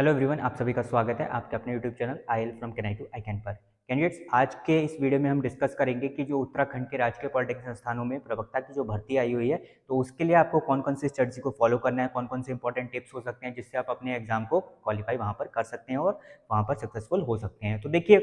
Hello everyone, आप सभी का स्वागत है आपके अपने यूट्यूब चैनल आईएल फ्रॉम केनाई टू आई कैन पर। कैंडिडेट्स, आज के इस वीडियो में हम डिस्कस करेंगे कि जो उत्तराखंड के राजकीय पॉलिटेक्निक संस्थानों में प्रवक्ता की जो भर्ती आई हुई है, तो उसके लिए आपको कौन कौन सी स्ट्रेटजी को फॉलो करना है, कौन कौन से इंपॉर्टेंट टिप्स हो सकते हैं जिससे आप अपने एग्जाम को क्वालिफाई वहाँ पर कर सकते हैं और वहाँ पर सक्सेसफुल हो सकते हैं। तो देखिए,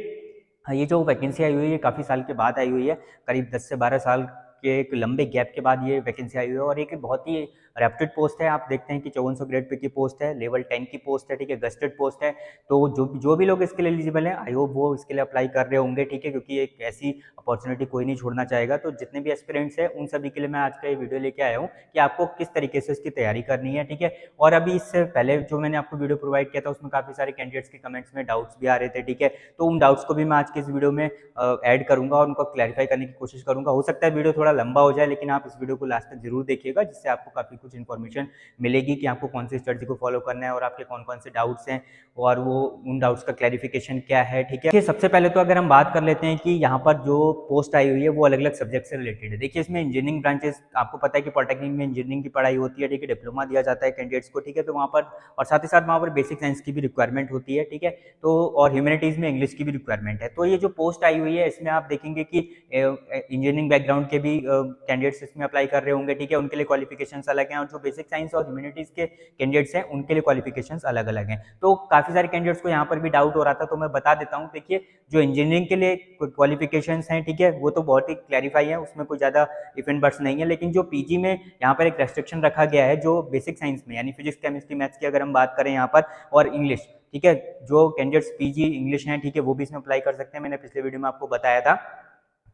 ये जो वैकेंसी आई हुई है काफ़ी साल के बाद आई हुई है, करीब 10 से 12 साल के एक लंबे गैप के बाद ये वैकेंसी आई हुई है और एक बहुत ही रेप्यूटेड पोस्ट है। आप देखते हैं कि 5400 ग्रेड पे की पोस्ट है, लेवल 10 की पोस्ट है, ठीक है, गस्टेड पोस्ट है। तो जो भी लोग इसके लिए एलिजिबल हैं, आई होप वो इसके लिए अप्लाई कर रहे होंगे, ठीक है, क्योंकि एक ऐसी अपॉर्चुनिटी कोई नहीं छोड़ना चाहेगा। तो जितने भी एस्पिरेंट्स हैं उन सभी के लिए मैं आज का ये वीडियो लेके आया हूँ कि आपको किस तरीके से इसकी तैयारी करनी है, ठीक है। और अभी इससे पहले जो मैंने आपको वीडियो प्रोवाइड किया था उसमें काफ़ी सारे कैंडिडेट्स के कमेंट्स में डाउट्स भी आ रहे थे, ठीक है। तो उन डाउट्स को भी मैं आज के इस वीडियो में ऐड करूंगा और उनको क्लैरिफाई करने की कोशिश करूंगा। हो सकता है वीडियो थोड़ा लंबा हो जाए, लेकिन आप इस वीडियो को लास्ट तक जरूर देखिएगा, जिससे आपको काफ़ी कुछ इन्फॉर्मेशन मिलेगी कि आपको कौन सी स्ट्रेटजी को फॉलो करना है और आपके कौन कौन से डाउट्स हैं और वो उन डाउट्स का क्लैरिफिकेशन क्या है, ठीक है। सबसे पहले तो अगर हम बात कर लेते हैं कि यहाँ पर जो पोस्ट आई हुई है वो अलग अलग सब्जेक्ट से रिलेटेड है। देखिए, इसमें इंजीनियरिंग ब्रांचेस, आपको पता है कि पॉलिटेक्निक में इंजीनियरिंग की पढ़ाई होती है, ठीक है, डिप्लोमा दिया जाता है कैंडिडेट्स को, ठीक है। तो वहाँ पर और साथ ही साथ वहाँ पर बेसिक साइंस की भी रिक्वायरमेंट होती है, ठीक है। तो और ह्यूमैनिटीज़ में इंग्लिश की भी रिक्वायरमेंट है। तो ये जो पोस्ट आई हुई है इसमें आप देखेंगे कि इंजीनियरिंग बैकग्राउंड के भी कैंडिडेट्स इसमें अप्लाई कर रहे होंगे, ठीक है। उनके लिए क्वालिफिकेशंस अलग हैं और जो बेसिक साइंस और ह्यूमैनिटीज़ के कैंडिडेट्स हैं उनके लिए क्वालिफिकेशंस अलग अलग हैं। तो काफ़ी सारे कैंडिडेट्स को यहाँ पर भी डाउट हो रहा था, तो मैं बता देता हूँ। देखिए, जो इंजीनियरिंग के लिए क्वालिफिकेशंस हैं, ठीक है, वो तो बहुत ही क्लैरिफाई है, उसमें कोई ज़्यादा इफ एंड बट्स नहीं है। लेकिन जो पीजी में यहाँ पर एक रेस्ट्रिक्शन रखा गया है, जो बेसिक साइंस में यानी फिजिक्स, केमिस्ट्री, मैथ्स की अगर हम बात करें यहाँ पर, और इंग्लिश, ठीक है, जो कैंडिडेट्स पीजी इंग्लिश हैं, ठीक है, वो भी इसमें अप्लाई कर सकते हैं। मैंने पिछले वीडियो में आपको बताया था।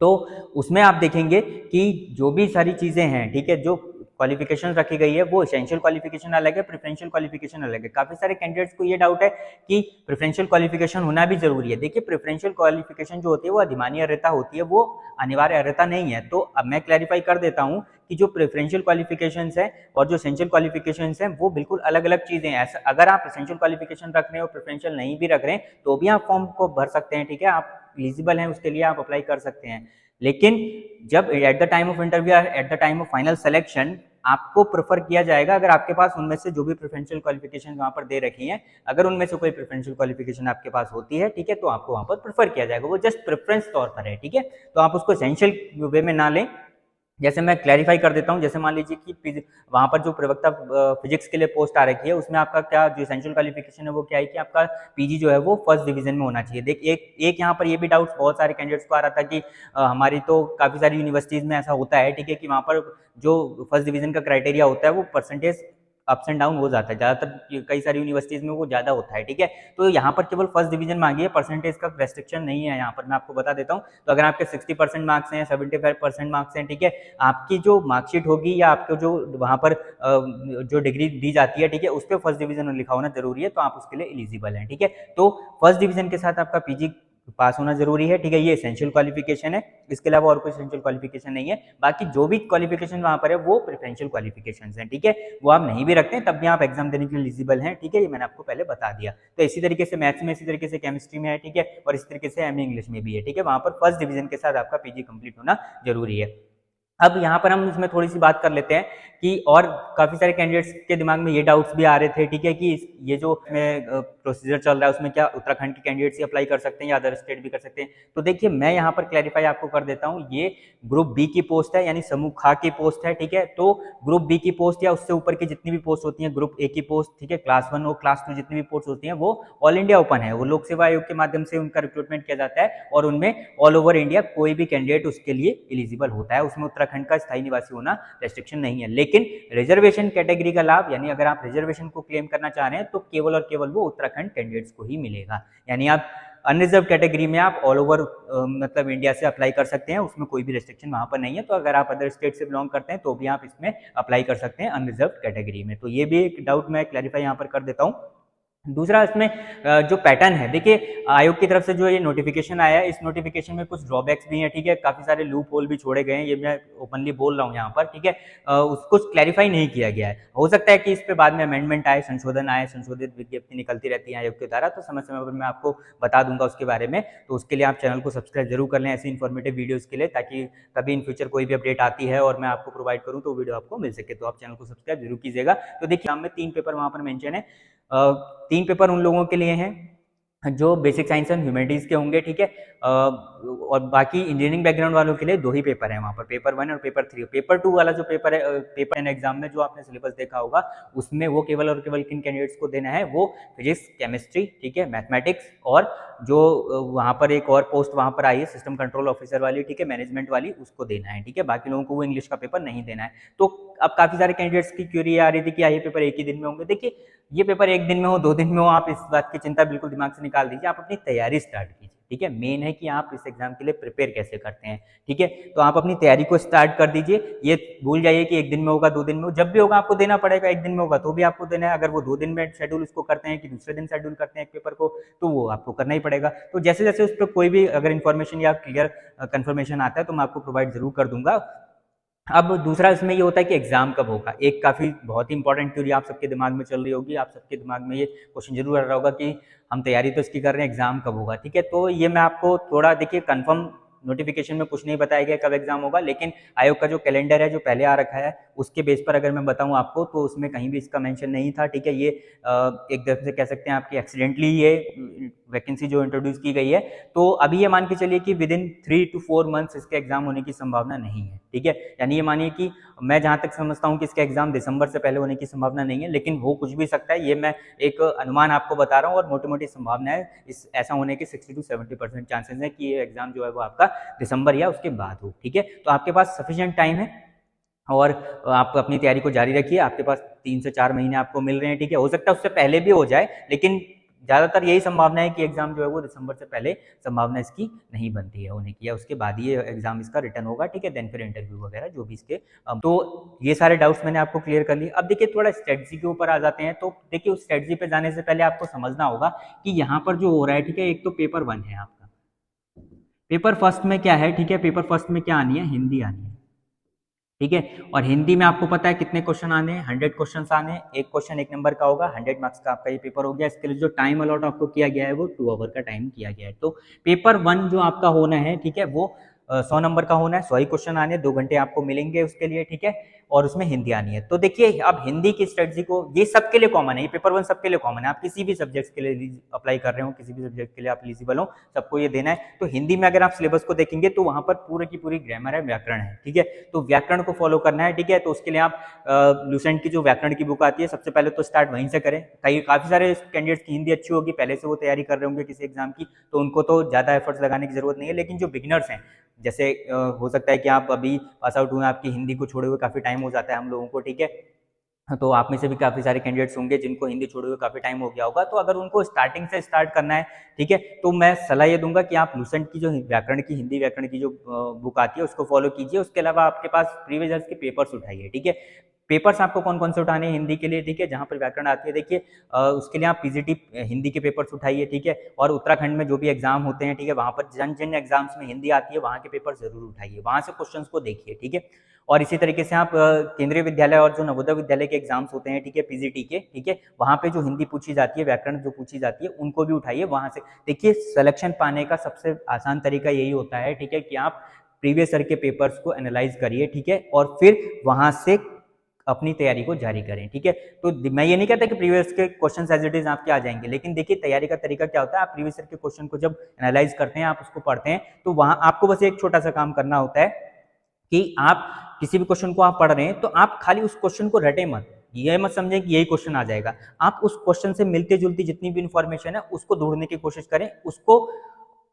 तो उसमें आप देखेंगे कि जो भी सारी चीज़ें हैं, ठीक है, जो क्वालिफिकेशन रखी गई है वो एसेंशियल क्वालिफिकेशन अलग है, प्रेफरेंशियल क्वालिफिकेशन अलग है। काफ़ी सारे कैंडिडेट्स को ये डाउट है कि प्रेफरेंशियल क्वालिफिकेशन होना भी जरूरी है। देखिए, प्रेफरेंशियल क्वालिफिकेशन जो होती है वो अधिमानी अर्हता होती है, वो अनिवार्य अर्हता नहीं है। तो अब मैं क्लैरिफाई कर देता हूँ कि जो प्रेफरेंशियल क्वालिफिकेशंस है और जो एसेंशियल क्वालिफिकेशंस हैं वो बिल्कुल अलग अलग चीज़ें हैं। ऐसा अगर आप एसेंशियल क्वालिफिकेशन रख रहे हैं और प्रेफरेंशियल नहीं भी रख रहे हैं तो भी आप फॉर्म को भर सकते हैं, ठीक है। आप एलिजिबल हैं, उसके लिए आप अप्लाई कर सकते हैं। लेकिन जब at the time of interview और at the time of final selection आपको प्रेफर किया जाएगा, अगर आपके पास उनमें से जो भी प्रेफरेंशियल क्वालिफिकेशन वहां पर दे रखी हैं, अगर उनमें से कोई प्रेफरेंशियल क्वालिफिकेशन आपके पास होती है, ठीक है, तो आपको वहां पर प्रेफर किया जाएगा। वो जस्ट प्रेफरेंस तौर पर है, ठीक है। तो आप उसको एसेंशियल वे में ना लें। जैसे मैं क्लैरिफाई कर देता हूँ, जैसे मान लीजिए कि वहाँ पर जो प्रवक्ता फिजिक्स के लिए पोस्ट आ रखी है, उसमें आपका क्या जो एसेंशियल क्वालिफिकेशन है वो क्या है कि आपका पीजी जो है वो फर्स्ट डिवीजन में होना चाहिए। देख, एक यहाँ पर ये भी डाउट बहुत सारे कैंडिडेट्स को आ रहा था कि हमारी तो काफ़ी सारी यूनिवर्सिटीज़ में ऐसा होता है, ठीक है, कि वहाँ पर जो फर्स्ट डिवीजन का क्राइटेरिया होता है वो परसेंटेज अप्स एंड डाउन हो जाता है। ज़्यादातर कई सारी यूनिवर्सिटीज़ में वो ज़्यादा होता है, ठीक है। तो यहाँ पर केवल फर्स्ट डिवीजन मांगी है, परसेंटेज का रेस्ट्रिक्शन नहीं है यहाँ पर, मैं आपको बता देता हूँ। तो अगर आपके 60% मार्क्स हैं, 75% मार्क्स हैं, ठीक है, आपकी जो मार्कशीट होगी या आपको जो वहाँ पर जो डिग्री दी जाती है, ठीक है, उस पर फर्स्ट डिवीजन लिखा होना जरूरी है, तो आप उसके लिए एलिजिबल हैं, ठीक है। तो फर्स्ट डिवीजन के साथ आपका पीजी पास होना जरूरी है, ठीक है, ये एसेंशियल क्वालिफिकेशन है। इसके अलावा और कोई एसेंशियल क्वालिफिकेशन नहीं है। बाकी जो भी क्वालिफिकेशन वहां पर है वो प्रेफरेंशियल क्वालिफिकेशन है, ठीक है। वो आप नहीं भी रखते हैं तब भी आप एग्जाम देने के लिए एलिजिबल हैं, ठीक है, ये मैंने आपको पहले बता दिया। तो इसी तरीके से मैथ्स में, इसी तरीके से केमिस्ट्री में है, ठीक है, और इसी तरीके से एमए इंग्लिश में भी है, ठीक है। वहां पर फर्स्ट डिवीजन के साथ आपका पीजी कंप्लीट होना जरूरी है। अब यहाँ पर हम इसमें थोड़ी सी बात कर लेते हैं कि और काफ़ी सारे कैंडिडेट्स के दिमाग में ये डाउट्स भी आ रहे थे, ठीक है, कि ये जो इसमें प्रोसीजर चल रहा है उसमें क्या उत्तराखंड के कैंडिडेट्स ही अप्लाई कर सकते हैं या अदर स्टेट भी कर सकते हैं। तो देखिए, मैं यहाँ पर क्लैरिफाई आपको कर देता हूँ, ये ग्रुप बी की पोस्ट है, यानी समूह खा की पोस्ट है, ठीक है। तो ग्रुप बी की पोस्ट या उससे ऊपर की जितनी भी पोस्ट होती है, ग्रुप ए की पोस्ट, ठीक है, क्लास 1 और क्लास 2 जितनी भी पोस्ट होती है वो ऑल इंडिया ओपन है। वो लोक सेवा आयोग के माध्यम से उनका रिक्रूटमेंट किया जाता है और उनमें ऑल ओवर इंडिया कोई भी कैंडिडेट उसके लिए एलिजिबल होता है। उसमें उत्तराखंड का स्थायी निवासी होना रेस्ट्रिक्शन नहीं है। लेकिन रिजर्वेशन कैटेगरी का लाभ, यानी अगर आप रिजर्वेशन को क्लेम करना चाह रहे हैं तो केवल और केवल वो उत्तराखंड कैंडिडेट्स को ही मिलेगा। यानी आप अनरिजर्व कैटेगरी में आप ऑल ओवर मतलब इंडिया से अप्लाई कर सकते हैं, उसमें कोई भी रेस्ट्रिक्शन वहां पर नहीं है। तो अगर आप अदर स्टेट से बिलोंग करते हैं तो भी आप इसमें अप्लाई कर सकते हैं अनरिजर्व कैटेगरी में। तो ये भी एक डाउट मैं क्लैरिफाई यहाँ पर कर देता हूँ। दूसरा, इसमें जो पैटर्न है, देखिए, आयोग की तरफ से जो ये नोटिफिकेशन आया है, इस नोटिफिकेशन में कुछ ड्रॉबैक्स भी हैं, ठीक है, काफ़ी सारे लूप होल भी छोड़े गए हैं, ये मैं ओपनली बोल रहा हूँ यहाँ पर, ठीक है। उसको क्लैरिफाई नहीं किया गया है। हो सकता है कि इस पे बाद में अमेंडमेंट आए, संशोधन आए, संशोधित विज्ञप्ति निकलती रहती है आयोग के द्वारा, तो समय समय पर मैं आपको बता दूंगा उसके बारे में। तो उसके लिए आप चैनल को सब्सक्राइब जरूर कर लें ऐसी इन्फॉर्मेटिव वीडियोज़ के लिए, ताकि कभी इन फ्यूचर कोई भी अपडेट आती है और मैं आपको प्रोवाइड करूँ तो वीडियो आपको मिल सके। तो आप चैनल को सब्सक्राइब जरूर कीजिएगा। तो देखिए, हमें 3 पेपर वहाँ पर मेंशन है, 3 पेपर उन लोगों के लिए हैं जो बेसिक साइंस एंड ह्यूमैनिटीज़ के होंगे, ठीक है। और बाकी इंजीनियरिंग बैकग्राउंड वालों के लिए 2 ही पेपर हैं वहाँ पर, पेपर 1 और पेपर 3। पेपर 2 वाला जो पेपर है, पेपर एंड एग्जाम में जो आपने सिलेबस देखा होगा, उसमें वो केवल और केवल किन कैंडिडेट्स को देना है, वो फिजिक्स, केमिस्ट्री, ठीक है, मैथमेटिक्स, और जो वहाँ पर एक और पोस्ट वहाँ पर आई है सिस्टम कंट्रोल ऑफिसर वाली, ठीक है, मैनेजमेंट वाली, उसको देना है, ठीक है। बाकी लोगों को वो इंग्लिश का पेपर नहीं देना है। तो अब काफ़ी सारे कैंडिडेट्स की क्यूरी आ रही थी कि ये पेपर एक ही दिन में होंगे। देखिए, ये पेपर एक दिन में हो, 2 दिन में हो, आप इस बात की चिंता बिल्कुल दिमाग से निकाल दीजिए। आप अपनी तैयारी स्टार्ट कीजिए, ठीक है। मेन है कि आप इस एग्जाम के लिए प्रिपेयर कैसे करते हैं, ठीक है। तो आप अपनी तैयारी को स्टार्ट कर दीजिए। ये भूल जाइए कि एक दिन में होगा, 2 दिन में हो, जब भी होगा आपको देना पड़ेगा। एक दिन में होगा तो भी आपको देना है। अगर वो 2 दिन में शेड्यूल उसको करते हैं कि दूसरे दिन शेड्यूल करते हैं एक पेपर को, तो वो आपको करना ही पड़ेगा। तो जैसे जैसे उस पर कोई भी अगर इन्फॉर्मेशन या क्लियर कंफर्मेशन आता है तो मैं आपको प्रोवाइड जरूर कर दूंगा। अब दूसरा इसमें ये होता है कि एग्जाम कब होगा। एक काफ़ी बहुत ही इंपॉर्टेंट थ्योरी आप सबके दिमाग में चल रही होगी, आप सबके दिमाग में ये क्वेश्चन जरूर आ रहा होगा कि हम तैयारी तो इसकी कर रहे हैं, एग्जाम कब होगा, ठीक है। तो ये मैं आपको थोड़ा, देखिए, कंफर्म नोटिफिकेशन में कुछ नहीं बताया गया कब एग्जाम होगा, लेकिन आयोग का जो कैलेंडर है जो पहले आ रखा है, उसके बेस पर अगर मैं बताऊं आपको, तो उसमें कहीं भी इसका मेंशन नहीं था, ठीक है। ये एक तरह से कह सकते हैं आपकी एक्सीडेंटली ये वैकेंसी जो इंट्रोड्यूस की गई है। तो अभी ये मान के चलिए कि विद इन 3 to 4 मंथ्स इसके एग्जाम होने की संभावना नहीं है, ठीक है। यानी ये मानिए कि मैं जहां तक समझता हूं कि इसका एग्जाम दिसंबर से पहले होने की संभावना नहीं है, लेकिन हो कुछ भी सकता है। ये मैं एक अनुमान आपको बता रहा हूँ, और मोटी मोटी संभावना है इस ऐसा होने की 60 to 70% चांसेस है कि ये एग्जाम जो है वो आपका दिसंबर या उसके बाद हो, ठीक है। तो आपके पास सफिशिएंट टाइम है, और आप अपनी तैयारी को जारी रखिए। आपके पास 3 से 4 महीने आपको मिल रहे हैं, ठीक है। हो सकता है उससे पहले भी हो जाए, लेकिन ज़्यादातर यही संभावना है कि एग्जाम जो है वो दिसंबर से पहले संभावना इसकी नहीं बनती है होने की, या उसके बाद ही ये एग्जाम इसका रिटर्न होगा, ठीक है। देन फिर इंटरव्यू वगैरह जो भी इसके तो ये सारे डाउट्स मैंने आपको क्लियर कर लिए। अब देखिए, थोड़ा स्ट्रेटजी के ऊपर आ जाते हैं। तो देखिए, उस स्ट्रेटजी पे जाने से पहले आपको समझना होगा कि यहाँ पर जो हो रहा है, ठीक है, एक तो पेपर 1 है आपका। पेपर फर्स्ट में क्या है, ठीक है, पेपर फर्स्ट में क्या आनी है, हिंदी आनी है, ठीक है। और हिंदी में आपको पता है कितने क्वेश्चन आने हैं, 100 क्वेश्चन आने हैं। एक क्वेश्चन 1 नंबर का होगा, 100 मार्क्स का आपका ये पेपर हो गया। इसके लिए जो टाइम अलॉट आपको किया गया है वो 2 आवर का टाइम किया गया है। तो पेपर 1 जो आपका होना है, ठीक है, वो 100 नंबर का होना है। 100 ही क्वेश्चन आने, 2 घंटे आपको मिलेंगे उसके लिए, ठीक है। और उसमें हिंदी आनी है। तो देखिए, अब हिंदी की स्ट्रेटजी को, ये सबके लिए कॉमन है, ये पेपर 1 सबके लिए कॉमन है। आप किसी भी सब्जेक्ट के लिए अप्लाई कर रहे हो, किसी भी सब्जेक्ट के लिए आप एलिजिबल हो, सबको ये देना है। तो हिंदी में अगर आप सिलेबस को देखेंगे तो वहां पर पूरी की पूरी ग्रामर है, व्याकरण है, ठीक है। तो व्याकरण को फॉलो करना है, ठीक है। तो उसके लिए आप लूसेंट की जो व्याकरण की बुक आती है, सबसे पहले तो स्टार्ट वहीं से करें। काफी सारे कैंडिडेट्स की हिंदी अच्छी होगी, पहले से वो तैयारी कर रहे होंगे किसी एग्जाम की, तो उनको तो ज्यादा एफर्ट्स लगाने की जरूरत नहीं है। लेकिन जो बिगिनर्स हैं, जैसे हो सकता है कि आप अभी पास आउट हुए, आपकी हिंदी को छोड़े हुए काफी टाइम हो जाता है हम लोगों को, ठीक है। तो आप में से भी काफ़ी सारे कैंडिडेट्स होंगे जिनको हिंदी छोड़े हुए काफ़ी टाइम हो गया होगा। तो अगर उनको स्टार्टिंग से स्टार्ट करना है, ठीक है, तो मैं सलाह ये दूंगा कि आप लूसेंट की जो व्याकरण की, हिंदी व्याकरण की जो बुक आती है उसको फॉलो कीजिए। उसके अलावा आपके पास प्रीवियस ईयर्स के पेपर्स उठाइए, ठीक है। पेपर्स आपको कौन कौन से उठाने हैं हिंदी के लिए, ठीक है, जहाँ पर व्याकरण आती है, देखिए उसके लिए आप पीजीटी हिंदी के पेपर्स उठाइए, ठीक है। और उत्तराखंड में जो भी एग्जाम होते हैं, ठीक है, वहाँ पर जिन जिन एग्जाम्स में हिंदी आती है वहाँ के पेपर जरूर उठाइए, वहाँ से क्वेश्चंस को देखिए, ठीक है। और इसी तरीके से आप केंद्रीय विद्यालय और जो नवोदय विद्यालय के एग्जाम्स होते हैं, ठीक है, पीजीटी के, ठीक है, वहाँ पे जो हिंदी पूछी जाती है, व्याकरण जो पूछी जाती है, उनको भी उठाइए वहाँ से। देखिए, सिलेक्शन पाने का सबसे आसान तरीका यही होता है, ठीक है, कि आप प्रीवियस ईयर के पेपर्स को एनालाइज करिए, ठीक है, और फिर वहाँ से अपनी तैयारी को जारी करें, ठीक है। तो मैं ये नहीं कहता कि प्रीवियस के क्वेश्चंस एज इट इज आपके आ जाएंगे, लेकिन देखिए, तैयारी का तरीका क्या होता है, आप प्रीवियस ईयर के क्वेश्चन को जब एनालाइज करते हैं, आप उसको पढ़ते हैं, तो वहां आपको बस एक छोटा सा काम करना होता है कि आप किसी भी क्वेश्चन को आप पढ़ रहे हैं तो आप खाली उस क्वेश्चन को रटे मत, ये मत समझें कि यही क्वेश्चन आ जाएगा। आप उस क्वेश्चन से मिलती जुलती जितनी भी इंफॉर्मेशन है उसको ढूंढने की कोशिश करें, उसको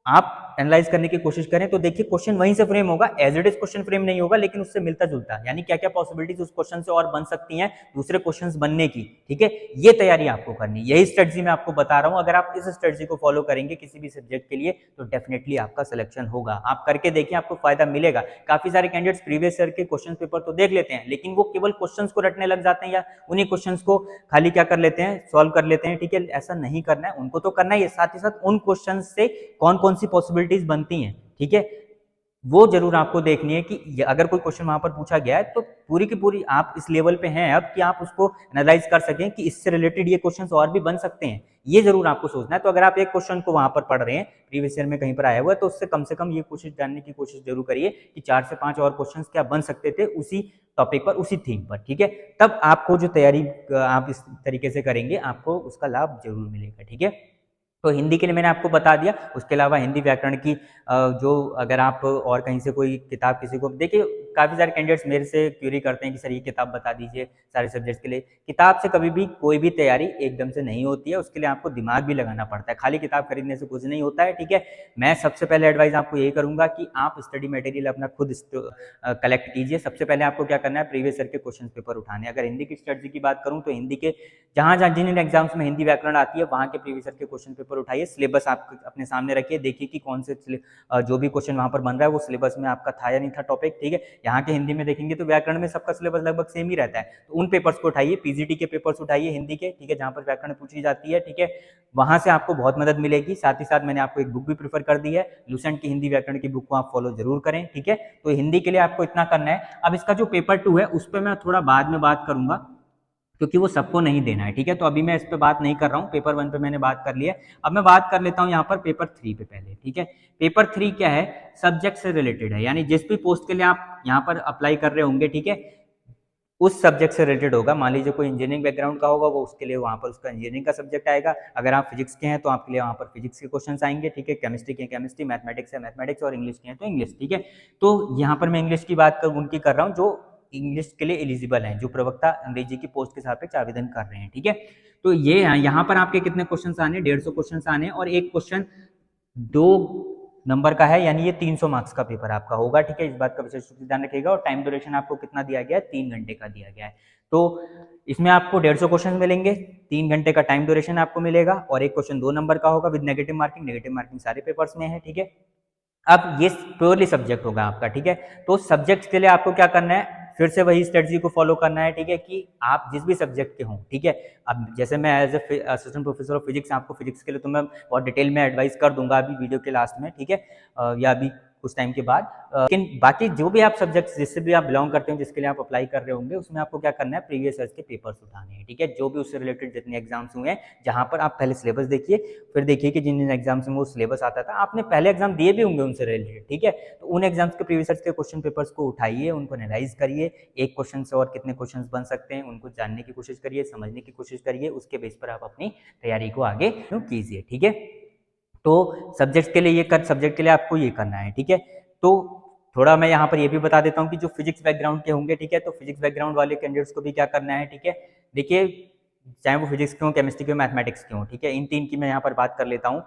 आप एनालाइज करने की कोशिश करें। तो देखिए, क्वेश्चन वहीं से फ्रेम होगा, as it is question frame नहीं होगा, लेकिन उससे मिलता जुलता, यानी क्या क्या पॉसिबिलिटीज उस क्वेश्चन से और बन सकती हैं दूसरे क्वेश्चंस बनने की, ठीक है। ये तैयारी आपको करनी, यही स्ट्रेटजी मैं आपको बता रहा हूं। अगर आप इस स्ट्रेटजी को फॉलो करेंगे किसी भी सब्जेक्ट के लिए तो डेफिनेटली आपका सिलेक्शन होगा। आप करके देखिए, आपको फायदा मिलेगा। काफी सारे कैंडिडेट्स प्रीवियस ईयर के क्वेश्चन पेपर तो देख लेते हैं, लेकिन वो केवल क्वेश्चन को रटने लग जाते हैं, या उन्हीं क्वेश्चन को खाली क्या कर लेते हैं, सॉल्व कर लेते हैं, ठीक है। ऐसा नहीं करना है, उनको तो करना ही है, साथ ही साथ उन क्वेश्चन से कौन कौन सी पॉसिबिलिटीज बनती हैं, ठीक है। वो जरूर आपको देखनी है कि अगर कोई क्वेश्चन वहां पर पूछा गया है तो पूरी की पूरी आप इस लेवल पे हैं अब कि आप उसको एनालाइज कर सकें कि इससे रिलेटेड ये क्वेश्चंस और भी बन सकते हैं, ये जरूर आपको सोचना है। तो अगर आप एक क्वेश्चन को वहां पर पढ़ रहे हैं प्रीवियस ईयर में कहीं पर आया हुआ है तो उससे कम से कम ये कोशिश जानने की कोशिश जरूर करिए कि 4 से 5 और क्वेश्चन क्या बन सकते थे उसी टॉपिक पर, उसी थीम पर, ठीक है। तब आपको जो तैयारी आप इस तरीके से करेंगे आपको उसका लाभ जरूर मिलेगा, ठीक है। तो हिंदी के लिए मैंने आपको बता दिया। उसके अलावा हिंदी व्याकरण की जो अगर आप और कहीं से कोई किताब किसी को देखिए, काफ़ी सारे कैंडिडेट्स मेरे से क्यूरी करते हैं कि सर ये किताब बता दीजिए सारे सब्जेक्ट्स के लिए। किताब से कभी भी कोई भी तैयारी एकदम से नहीं होती है, उसके लिए आपको दिमाग भी लगाना पड़ता है, खाली किताब खरीदने से कुछ नहीं होता है, ठीक है। मैं सबसे पहले एडवाइस आपको यही करूंगा कि आप स्टडी मटेरियल अपना खुद कलेक्ट कीजिए। सबसे पहले आपको क्या करना है, प्रीवियस ईयर के क्वेश्चन पेपर उठाने। अगर हिंदी की स्ट्रेटजी की बात करूँ तो हिंदी के जहाँ जहाँ जिन एग्जाम्स में हिंदी व्याकरण आती है वहाँ के प्रीवियस ईयर के क्वेश्चन पेपर उठाइए, सिलेबस आप अपने सामने रखिए, देखिए कि कौन से जो भी क्वेश्चन वहाँ पर बन रहा है वो सिलेबस में आपका था या नहीं था टॉपिक, ठीक है। यहाँ के हिंदी में देखेंगे तो व्याकरण में सबका सिलेबस लगभग सेम ही रहता है, तो उन पेपर्स को उठाइए, पीजीटी के पेपर्स उठाइए हिंदी के, ठीक है, जहाँ पर व्याकरण पूछी जाती है, ठीक है। वहां से आपको बहुत मदद मिलेगी। साथ ही साथ मैंने आपको एक बुक भी प्रेफर कर दी है, लुसेंट की हिंदी व्याकरण की बुक को आप फॉलो जरूर करें, ठीक है। तो हिंदी के लिए आपको इतना करना है। अब इसका जो पेपर 2 है उस पर मैं थोड़ा बाद में बात करूंगा क्योंकि वो सबको नहीं देना है, ठीक है। तो अभी मैं इस पे बात नहीं कर रहा हूँ, पेपर 1 पे मैंने बात कर लिया है। अब मैं बात कर लेता हूँ यहाँ पर पेपर 3 पे पहले, ठीक है। पेपर 3 क्या है, सब्जेक्ट से रिलेटेड है, यानी जिस भी पोस्ट के लिए आप यहाँ पर अप्लाई कर रहे होंगे, ठीक है, उस सब्जेक्ट से रिलेटेड होगा। मान लीजिए कोई इंजीनियरिंग बैकग्राउंड का होगा, वो उसके लिए वहाँ पर उसका इंजीनियरिंग का सब्जेक्ट आएगा। अगर आप फिजिक्स के हैं तो आपके लिए वहाँ पर फिजिक्स के क्वेश्चन आएंगे, ठीक है। केमिस्ट्री के केमिस्ट्री, मैथमेटिक्स है मैथमेटिक्स, और इंग्लिश के हैं तो इंग्लिश, ठीक है। तो यहाँ पर मैं इंग्लिश की बात उनकी कर रहा हूँ जो इंग्लिश के लिए एलिजिबल हैं, जो प्रवक्ता अंग्रेजी की पोस्ट के सापेक्ष आवेदन कर रहे हैं, ठीक है। तो ये यहाँ पर आपके कितने क्वेश्चन आने, 150 क्वेश्चन आने, और एक क्वेश्चन 2 नंबर का है, यानी ये 300 मार्क्स का पेपर आपका होगा, ठीक है। इस बात का विशेष रूप से ध्यान रखिएगा। और टाइम ड्यूरेशन आपको कितना दिया गया है, 3 घंटे का दिया गया है। तो इसमें आपको 150 क्वेश्चन मिलेंगे, 3 घंटे का टाइम ड्यूरेशन आपको मिलेगा, और एक क्वेश्चन 2 नंबर का होगा with negative marking. Negative marking सारे पेपर्स में है, ठीक है। अब ये प्योरली सब्जेक्ट होगा आपका, ठीक है। तो सब्जेक्ट के लिए आपको क्या करना है, फिर से वही स्ट्रेटजी को फॉलो करना है, ठीक है, कि आप जिस भी सब्जेक्ट के हों, ठीक है। अब जैसे मैं as a assistant professor of physics, आपको फिजिक्स के लिए तो मैं बहुत डिटेल में एडवाइस कर दूंगा अभी वीडियो के लास्ट में, ठीक है, या अभी कुछ टाइम के बाद। लेकिन बाकी जो भी आप सब्जेक्ट जिससे भी आप बिलोंग करते हो, जिसके लिए आप अप्लाई कर रहे होंगे, उसमें आपको क्या करना है, प्रीवियस ईयर के पेपर्स उठाने हैं, ठीक है। जो भी उससे रिलेटेड जितने एग्जाम्स हुए हैं, जहां पर आप पहले सिलेबस देखिए, फिर देखिए कि जिन जिन एग्जाम्स में वो सिलेबस आता था, आपने पहले एग्जाम दिए भी होंगे उनसे रिलेटेड, ठीक है। तो उन एग्जाम्स के प्रीवियस ईयर के क्वेश्चन पेपर्स को उठाइए, उनको एनालाइज करिए, एक क्वेश्चन से और कितने क्वेश्चन बन सकते हैं उनको जानने की कोशिश करिए, समझने की कोशिश करिए, उसके बेस पर आप अपनी तैयारी को आगे कीजिए, ठीक है। तो सब्जेक्ट के लिए सब्जेक्ट के लिए आपको ये करना है, ठीक है। तो थोड़ा मैं यहाँ पर ये भी बता देता हूँ कि जो फिजिक्स बैकग्राउंड के होंगे, ठीक है, तो फिजिक्स बैकग्राउंड वाले कैंडिडेट्स को भी क्या करना है, ठीक है। देखिए, चाहे वो फिजिक्स के हो, केमिस्ट्री के हो, मैथमेटिक्स के हो, ठीक है, इन 3 की मैं यहाँ पर बात कर लेता हूँ।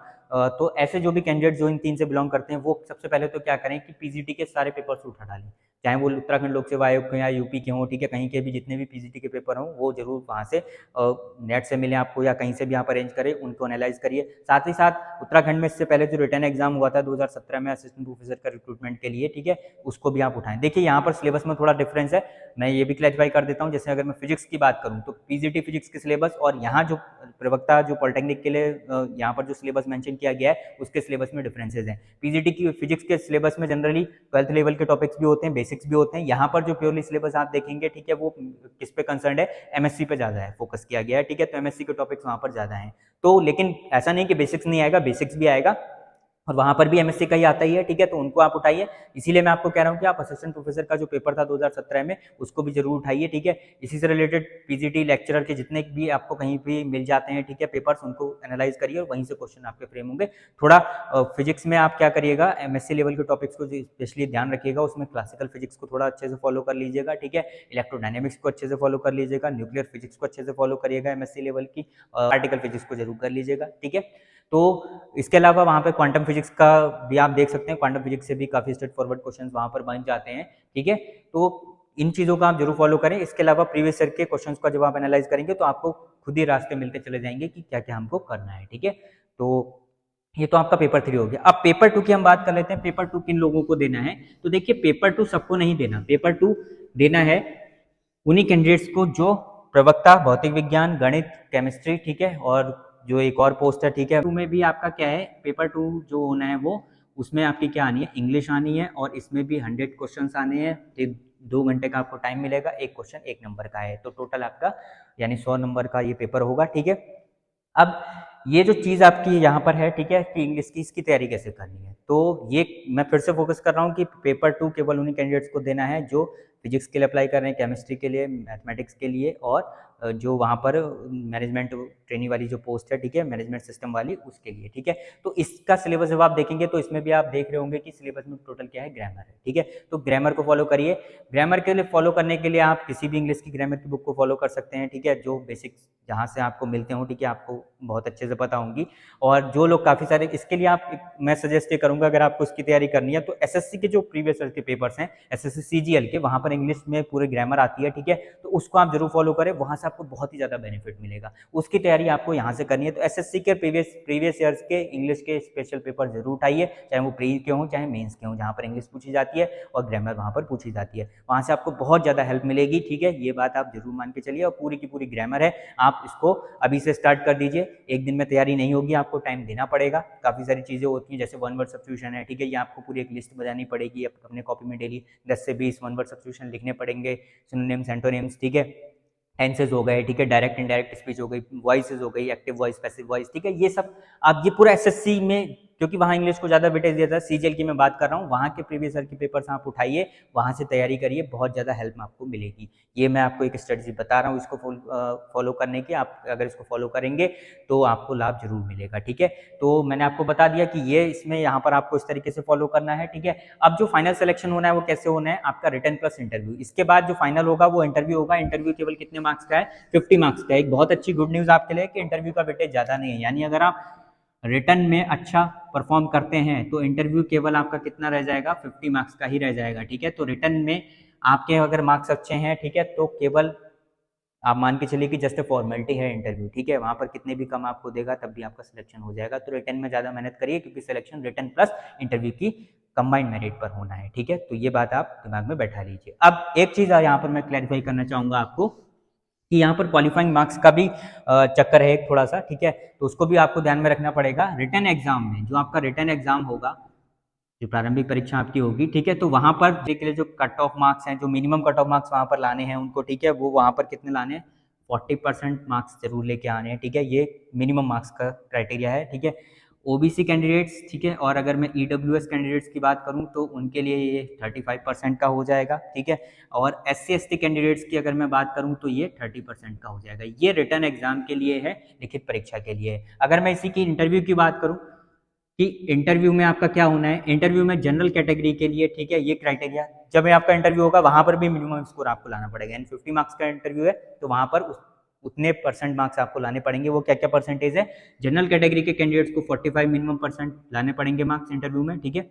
तो ऐसे जो भी कैंडिडेट जो इन 3 से बिलोंग करते हैं, वो सबसे पहले तो क्या करें कि पीजीटी के सारे पेपर्स उठा डालें, चाहे वो उत्तराखंड लोक सेवा आयोग के या यूपी के हों, ठीक है, कहीं के भी जितने भी पीजीटी के पेपर हों, वो जरूर वहाँ से नेट से मिले आपको या कहीं से भी आप अरेंज करें, उनको एनालाइज करिए। साथ ही साथ उत्तराखंड में इससे पहले जो रिटर्न एग्जाम हुआ था 2017 में असिस्टेंट प्रोफेसर का रिक्रूटमेंट के लिए, ठीक है, उसको भी आप उठाएं। देखिए, यहाँ पर सिलेबस में थोड़ा डिफरेंस है, मैं ये भी क्लैरिफाई कर देता हूँ। जैसे अगर मैं फिजिक्स की बात करूँ तो पीजीटी फिजिक्स के सिलेबस और यहाँ जो प्रवक्ता जो पॉलिटेक्निक के लिए यहाँ पर जो सिलेबस मेंशन किया गया है उसके सिलेबस में डिफरेंसेस हैं। पीजीटी की फिजिक्स के सिलेबस में जनरली 12th लेवल के टॉपिक्स भी होते हैं, बेसिक्स भी होते हैं। यहाँ पर जो प्योरली सिलेबस आप देखेंगे, ठीक है, वो किस पे कंसर्न है, एमएससी पे ज्यादा है, फोकस किया गया है, ठीक है। तो एमएससी के टॉपिक्स वहाँ पर ज्यादा हैं। तो लेकिन ऐसा नहीं कि बेसिक्स नहीं आएगा, बेसिक्स भी आएगा, और वहां पर भी एमएससी का ही आता ही है, ठीक है। तो उनको आप उठाइए। इसीलिए मैं आपको कह रहा हूं कि आप असिस्टेंट प्रोफेसर का जो पेपर था 2017 में, उसको भी जरूर उठाइए, ठीक है। इसी से रिलेटेड पीजीटी लेक्चरर के जितने भी आपको कहीं भी मिल जाते हैं, ठीक है, पेपर्स, उनको एनालाइज करिए और वहीं से क्वेश्चन आपके फ्रेम होंगे। थोड़ा फिजिक्स में आप क्या करिएगा, एमएससी लेवल के टॉपिक्स को स्पेशली ध्यान रखिएगा, उसमें क्लासिकल फिजिक्स को थोड़ा अच्छे से फॉलो कर लीजिएगा, ठीक है। इलेक्ट्रोडायनेमिक्स को अच्छे से फॉलो कर लीजिएगा, न्यूक्लियर फिजिक्स को अच्छे से फॉलो करिएगा एमएससी लेवल की, पार्टिकल फिजिक्स को जरूर कर लीजिएगा, ठीक है। तो इसके अलावा वहाँ पे क्वांटम फिजिक्स का भी आप देख सकते हैं, क्वांटम फिजिक्स से भी काफ़ी स्ट्रेट फॉरवर्ड क्वेश्चंस वहाँ पर बन जाते हैं, ठीक है। तो इन चीज़ों का आप जरूर फॉलो करें। इसके अलावा प्रीवियस ईयर के क्वेश्चंस का जब आप एनालाइज करेंगे तो आपको खुद ही रास्ते मिलते चले जाएंगे कि क्या क्या हमको करना है, ठीक है। तो ये तो आपका पेपर 3 हो गया। अब पेपर 2 की हम बात कर लेते हैं। पेपर 2 किन लोगों को देना है, तो देखिए, पेपर 2 सबको नहीं देना। पेपर 2 देना है उन्हीं कैंडिडेट्स को जो प्रवक्ता भौतिक विज्ञान, गणित, केमिस्ट्री, ठीक है, और जो एक और पोस्ट है, ठीक है, 2 में भी आपका क्या है, पेपर 2 जो होना है वो उसमें आपकी क्या आनी है, इंग्लिश आनी है, और इसमें भी 100 क्वेश्चन आने हैं। 2 घंटे का आपको टाइम मिलेगा, एक क्वेश्चन 1 नंबर का है, तो टोटल आपका यानी 100 नंबर का ये पेपर होगा, ठीक है। अब ये जो चीज़ आपकी यहाँ पर है, ठीक है, कि इंग्लिश की इसकी तैयारी कैसे करनी है, तो ये मैं फिर से फोकस कर रहा हूँ कि पेपर 2 केवल उन्हीं कैंडिडेट्स को देना है जो फिजिक्स के लिए अप्लाई कर रहे हैं, केमिस्ट्री के लिए, मैथमेटिक्स के लिए, और जो वहाँ पर मैनेजमेंट ट्रेनिंग वाली जो पोस्ट है, ठीक है, मैनेजमेंट सिस्टम वाली, उसके लिए, ठीक है। तो इसका सिलेबस जब आप देखेंगे तो इसमें भी आप देख रहे होंगे कि सिलेबस में टोटल क्या है, ग्रामर है, ठीक है। तो ग्रामर को फॉलो करिए। ग्रामर के लिए फॉलो करने के लिए आप किसी भी इंग्लिश की ग्रामर की बुक को फॉलो कर सकते हैं, ठीक है, जो बेसिक्स जहाँ से आपको मिलते हो, ठीक है, आपको बहुत अच्छे से पता होंगी। और जो लोग काफ़ी सारे, इसके लिए मैं सजेस्ट ये करूँगा, अगर आपको इसकी तैयारी करनी है तो एसएससी के जो प्रीवियस ईयर के पेपर्स हैं, एसएससी सीजीएल के, वहाँ पर इंग्लिश में पूरे ग्रामर आती है, ठीक है, तो उसको आप जरूर फॉलो करें, वहाँ से आपको बहुत ही ज़्यादा बेनिफिट मिलेगा। उसकी तैयारी आपको यहाँ से करनी है, तो एसएससी के प्रीवियस ईयर्स के इंग्लिश के स्पेशल पेपर जरूर उठाइए, चाहे वो प्री के हों चाहे मेन्स के हों, जहाँ पर इंग्लिश पूछी जाती है और ग्रामर वहाँ पर पूछी जाती है, वहाँ से आपको बहुत ज़्यादा हेल्प मिलेगी, ठीक है। ये बात आप जरूर मान के चलिए। और पूरी की पूरी ग्रामर है, आप इसको अभी से स्टार्ट कर दीजिए। एक दिन में तैयारी नहीं होगी, आपको टाइम देना पड़ेगा। काफ़ी सारी चीज़ें होती हैं, जैसे वन वर्ड सब्स्टिट्यूशन है, ठीक है, ये आपको पूरी एक लिस्ट बनानी पड़ेगी अपने कॉपी में, डेली 10 से 20 वन वर्ड सब्स्टिट्यूशन लिखने पड़ेंगे, सिनोनिम्स, एंटोनिम्स, ठीक है, टेंसेज हो गए, ठीक है, डायरेक्ट इनडायरेक्ट स्पीच हो गई, वॉइसेज हो गई, एक्टिव वॉइस, पैसिव वॉइस, ठीक है, ये सब आप ये पूरा एसएससी में, क्योंकि वहाँ इंग्लिश को ज़्यादा वेटेज दिया था, सीजीएल की मैं बात कर रहा हूँ, वहाँ के प्रीवियस ईयर के पेपर्स आप उठाइए, वहाँ से तैयारी करिए, बहुत ज़्यादा हेल्प आपको मिलेगी। ये मैं आपको एक स्ट्रेटजी बता रहा हूँ, इसको फॉलो करने की। आप अगर इसको फॉलो करेंगे तो आपको लाभ जरूर मिलेगा, ठीक है। तो मैंने आपको बता दिया कि ये इसमें यहाँ पर आपको इस तरीके से फॉलो करना है, ठीक है। अब जो फाइनल सिलेक्शन होना है वो कैसे होना है, आपका रिटन प्लस इंटरव्यू, इसके बाद जो फाइनल होगा वो इंटरव्यू होगा। इंटरव्यू केवल कितने मार्क्स का है, 50 मार्क्स का है। एक बहुत अच्छी गुड न्यूज़ आपके लिए कि इंटरव्यू का वेटेज ज़्यादा नहीं है, यानी अगर आप रिटन में अच्छा परफॉर्म करते हैं तो इंटरव्यू केवल आपका कितना रह जाएगा, 50 मार्क्स का ही रह जाएगा, ठीक है। तो रिटन में आपके अगर मार्क्स अच्छे हैं, ठीक है, तो केवल आप मान के चलिए कि जस्ट फॉर्मेलिटी है इंटरव्यू, ठीक है, वहाँ पर कितने भी कम आपको देगा तब भी आपका सिलेक्शन हो जाएगा। तो रिटन में ज़्यादा मेहनत करिए, क्योंकि सिलेक्शन रिटन प्लस इंटरव्यू की कंबाइंड मेरिट पर होना है, ठीक है। तो ये बात आप दिमाग में बैठा लीजिए। अब एक चीज़ यहाँ पर मैं क्लैरिफाई करना चाहूँगा आपको कि यहाँ पर क्वालिफाइंग मार्क्स का भी चक्कर है एक थोड़ा सा, ठीक है, तो उसको भी आपको ध्यान में रखना पड़ेगा। रिटन एग्जाम में जो आपका रिटन एग्जाम होगा, जो प्रारंभिक परीक्षा आपकी होगी, ठीक है, तो वहाँ पर के लिए जो कट ऑफ मार्क्स हैं, जो मिनिमम कट ऑफ मार्क्स वहाँ पर लाने हैं उनको, ठीक है, वो वहाँ पर कितने लाने हैं, 40% मार्क्स जरूर लेके आने हैं, ठीक है, ये मिनिमम मार्क्स का क्राइटेरिया है, ठीक है। ओबीसी कैंडिडेट्स, ठीक है, और अगर मैं ईडब्ल्यूएस कैंडिडेट्स की बात करूं तो उनके लिए ये 35% का हो जाएगा, ठीक है। और एससी एसटी कैंडिडेट्स की अगर मैं बात करूं तो ये 30% का हो जाएगा। ये रिटन एग्जाम के लिए है, लिखित परीक्षा के लिए। अगर मैं इसी की इंटरव्यू की बात करूं कि इंटरव्यू में आपका क्या होना है, इंटरव्यू में जनरल कैटेगरी के लिए, ठीक है, ये क्राइटेरिया, जब आपका इंटरव्यू होगा वहां पर भी मिनिमम स्कोर आपको लाना पड़ेगा, यानी 50 मार्क्स का इंटरव्यू है तो वहां पर उतने परसेंट मार्क्स आपको लाने पड़ेंगे। वो क्या क्या परसेंटेज है, जनरल कैटेगरी के कैंडिडेट्स को 45 मिनिमम परसेंट लाने पड़ेंगे मार्क्स इंटरव्यू में, ठीक है।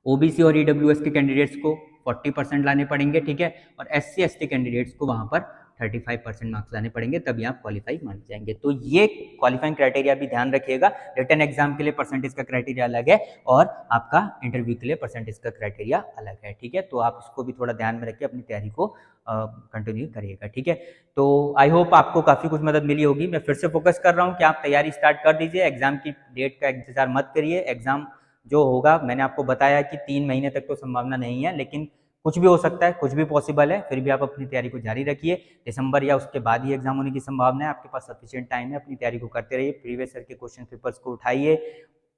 ओबीसी और ईडब्ल्यूएस के कैंडिडेट्स को 40% लाने पड़ेंगे, ठीक है, और एससी एसटी कैंडिडेट्स को वहां पर 35% मार्क्स लाने पड़ेंगे, तभी आप क्वालिफाई मान जाएंगे। तो ये क्वालिफाइंग क्राइटेरिया भी ध्यान रखिएगा। रिटन एग्जाम के लिए परसेंटेज का क्राइटेरिया अलग है और आपका इंटरव्यू के लिए परसेंटेज का क्राइटेरिया अलग है, ठीक है। तो आप इसको भी थोड़ा ध्यान में रखिए, अपनी तैयारी को कंटिन्यू करिएगा, ठीक है। तो आई होप आपको काफ़ी कुछ मदद मिली होगी। मैं फिर से फोकस कर रहा हूँ कि आप तैयारी स्टार्ट कर दीजिए, एग्जाम की डेट का इंतजार मत करिए। एग्जाम जो होगा, मैंने आपको बताया कि 3 महीने तक तो संभावना नहीं है, लेकिन कुछ भी हो सकता है, कुछ भी पॉसिबल है। फिर भी आप अपनी तैयारी को जारी रखिए। दिसंबर या उसके बाद ही एग्जाम होने की संभावना है, आपके पास सफिशिएंट टाइम है, अपनी तैयारी को करते रहिए। प्रीवियस ईयर के क्वेश्चन पेपर्स को उठाइए,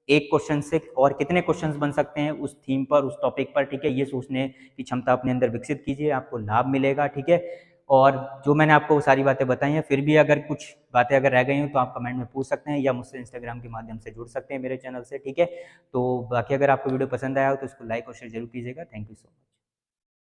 एक क्वेश्चन से और कितने क्वेश्चंस बन सकते हैं उस थीम पर, उस टॉपिक पर, ठीक है, ये सोचने की क्षमता अपने अंदर विकसित कीजिए, आपको लाभ मिलेगा, ठीक है। और जो मैंने आपको वो सारी बातें बताई हैं, फिर भी अगर कुछ बातें अगर रह गई हो तो आप कमेंट में पूछ सकते हैं, या मुझसे इंस्टाग्राम के माध्यम से जुड़ सकते हैं मेरे चैनल से, ठीक है। तो बाकी अगर आपको वीडियो पसंद आया हो तो इसको लाइक और शेयर जरूर कीजिएगा। Thank you so much.